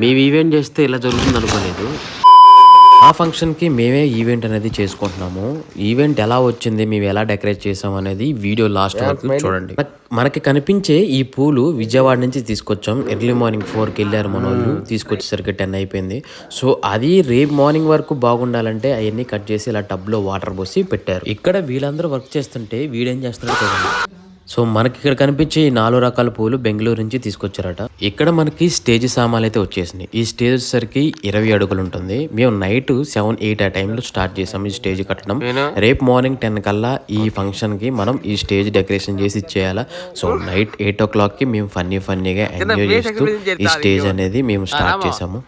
మేము ఈవెంట్ చేస్తే ఇలా జరుగుతుంది అనుకోలేదు. ఆ ఫంక్షన్కి మేమే ఈవెంట్ అనేది చేసుకుంటున్నాము. ఈవెంట్ ఎలా వచ్చింది, మేము ఎలా డెకరేట్ చేసాం అనేది వీడియో లాస్ట్ వరకు చూడండి. మనకి కనిపించే ఈ పూలు విజయవాడ నుంచి తీసుకొచ్చాం. ఎర్లీ మార్నింగ్ 4కి వెళ్ళారు మన వాళ్ళు, తీసుకొచ్చేసరికి 10 అయిపోయింది. సో అది రేపు మార్నింగ్ వరకు బాగుండాలంటే అవన్నీ కట్ చేసి ఇలా టబ్లో వాటర్ పోసి పెట్టారు. ఇక్కడ వీళ్ళందరూ వర్క్ చేస్తుంటే వీడేం చేస్తున్నాడో చూడండి. సో మనకి ఇక్కడ కనిపించే ఈ 4 రకాల పూలు బెంగళూరు నుంచి తీసుకొచ్చారట. ఇక్కడ మనకి స్టేజ్ సామాన్లు అయితే వచ్చేసినాయి. ఈ స్టేజ్ వచ్చేసరికి 20 అడుగులు ఉంటుంది. మేము నైట్ 7-8 ఆ టైంలో స్టార్ట్ చేసాం ఈ స్టేజ్ కట్టడం. రేపు మార్నింగ్ 10 కల్లా ఈ ఫంక్షన్ కి మనం ఈ స్టేజ్ డెకరేషన్ చేసి ఇచ్చేయాలా. సో నైట్ 8 o'clock కి మేము ఫన్నీగా ఎంజాయ్ చేస్తూ ఈ స్టేజ్ అనేది మేము స్టార్ట్ చేసాము.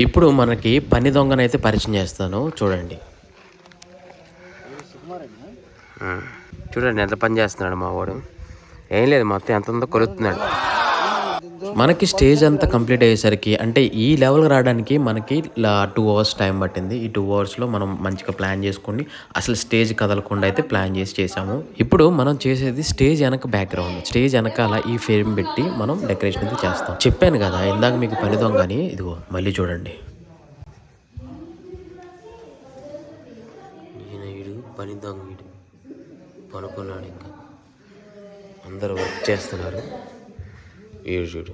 ఇప్పుడు మనకి పని దొంగనైతే పరిచయం చేస్తాను, చూడండి. చూడండి ఎంత పని చేస్తున్నాడు మా వాడు. ఏం లేదు, మొత్తం ఎంత ఉందో కొలుస్తున్నాడు. మనకి స్టేజ్ అంతా కంప్లీట్ అయ్యేసరికి అంటే ఈ లెవెల్ రావడానికి మనకి 2 hours టైం పట్టింది. ఈ 2 hours మనం మంచిగా ప్లాన్ చేసుకొని అసలు స్టేజ్ కదలకుండా అయితే ప్లాన్ చేసాము. ఇప్పుడు మనం చేసేది స్టేజ్ వెనక బ్యాక్గ్రౌండ్. స్టేజ్ వెనకాల ఈ ఫ్రేమ్ పెట్టి మనం డెకరేషన్ అయితే చేస్తాం. చెప్పాను కదా ఇందాక మీకు పని దొంగ అని, ఇదిగో మళ్ళీ చూడండి. పని దొంగ వీడు పనుకున్నాడు, ఇంకా అందరూ వర్క్ చేస్తున్నారు. వీడు చూడు.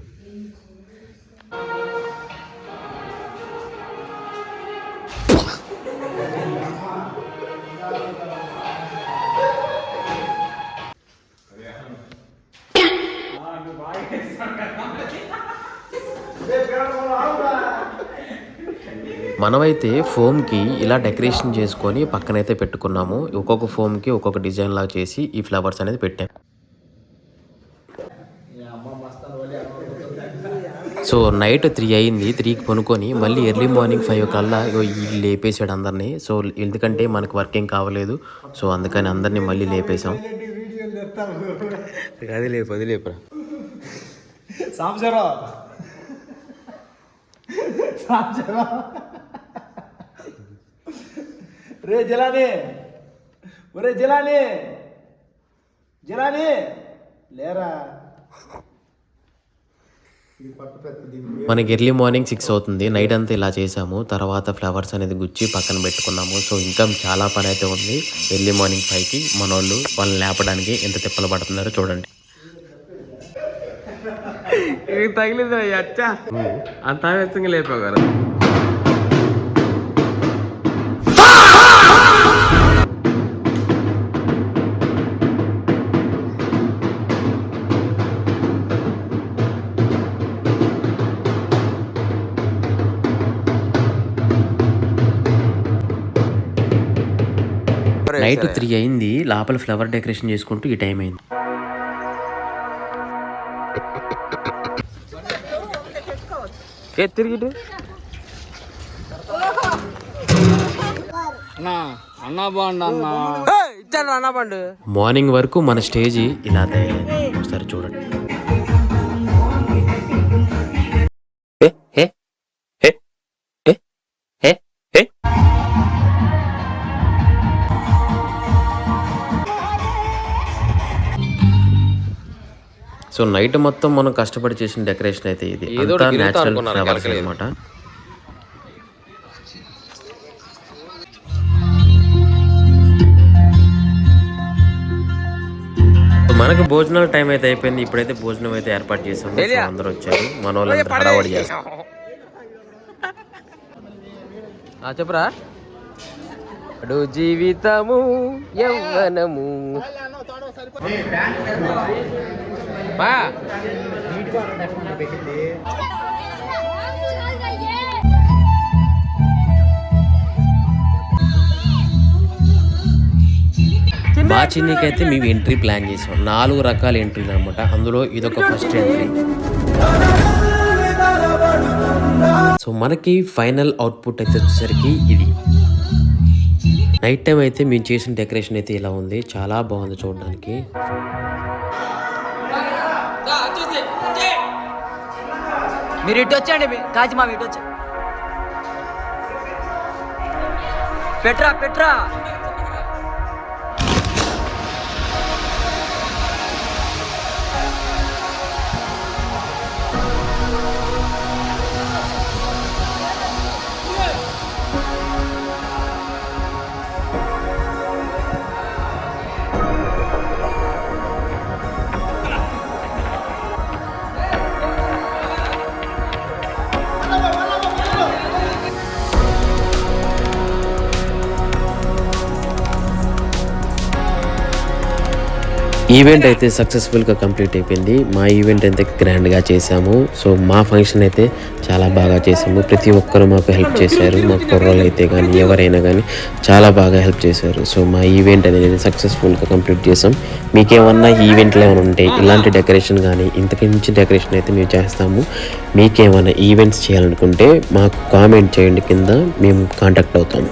మనమైతే ఫోమ్కి ఇలా డెకరేషన్ చేసుకొని పక్కనైతే పెట్టుకున్నాము. ఒక్కొక్క ఫోమ్కి ఒక్కొక్క డిజైన్ లాగా చేసి ఈ ఫ్లవర్స్ అనేది పెట్టాం. సో నైట్ 3 అయింది. 3కి పనుకొని మళ్ళీ ఎర్లీ మార్నింగ్ 5 కల్లా వీళ్ళు లేపేసాడు అందరినీ. సో ఎందుకంటే మనకు వర్కింగ్ కావలేదు, సో అందుకని అందరినీ మళ్ళీ లేపేసాం. అది లేపురా రే జలాని, ఒరే జలాని లేరా. మనకి ఎర్లీ మార్నింగ్ 6 అవుతుంది. నైట్ అంతా ఇలా చేసాము. తర్వాత ఫ్లవర్స్ అనేది గుచ్చి పక్కన పెట్టుకున్నాము. సో ఇంకా చాలా పని అయితే ఉంది. ఎర్లీ మార్నింగ్ 5కి మన వాళ్ళని లేపడానికి ఎంత తిప్పలు పడుతున్నారో చూడండి. తగిలింది అచ్చా, అంత ఆవేశంగా లేపావు కదా. నైట్ 3 అయింది. లోపల ఫ్లవర్ డెకరేషన్ చేసుకుంటూ ఈ టైం అయింది. తిరిగి మార్నింగ్ వరకు మన స్టేజ్ ఇలా తయారైంది. ఒకసారి చూడండి. సో నైట్ మొత్తం మనం కష్టపడి చేసిన డెకరేషన్ అయితే ఇది అంతా న్యాచురల్ ఫ్లవర్స్ అన్నమాట. మనకు భోజనాల టైం అయితే అయిపోయింది. ఇప్పుడైతే భోజనం అయితే ఏర్పాటు చేసాము. అందరూ వచ్చారు, మన వాళ్ళందరూ హడావడి చేస్తాం. చెప్పరా, జీవితము యవ్వనము మా చిన్నకైతే మేము ఎంట్రీ ప్లాన్ చేసాం. 4 రకాల ఎంట్రీలు అనమాట. అందులో ఇదొక ఫస్ట్ ఎంట్రీ. సో మనకి ఫైనల్ అవుట్పుట్ అయితే వచ్చేసరికి ఇది. నైట్ టైం అయితే మేము చేసిన డెకరేషన్ అయితే ఇలా ఉంది. చాలా బాగుంది చూడడానికి. మీరు ఇటు వచ్చండి, కాచిమా ఇటు వచ్చి పెట్రా ఈవెంట్ అయితే సక్సెస్ఫుల్గా కంప్లీట్ అయిపోయింది. మా ఈవెంట్ అయితే గ్రాండ్గా చేశాము. సో మా ఫంక్షన్ అయితే చాలా బాగా చేసాము. ప్రతి ఒక్కరు మాకు హెల్ప్ చేశారు. మా కుర్రోళ్ళు అయితే కానీ ఎవరైనా కానీ చాలా బాగా హెల్ప్ చేశారు. సో మా ఈవెంట్ అనేది సక్సెస్ఫుల్గా కంప్లీట్ చేసాం. మీకేమన్నా ఈవెంట్లు ఏమైనా ఉంటాయి, ఇలాంటి డెకరేషన్ కానీ ఇంతకు మించి డెకరేషన్ అయితే మేము చేస్తాము. మీకేమైనా ఈవెంట్స్ చేయాలనుకుంటే మాకు కామెంట్ చేయండి, కింద మేము కాంటాక్ట్ అవుతాము.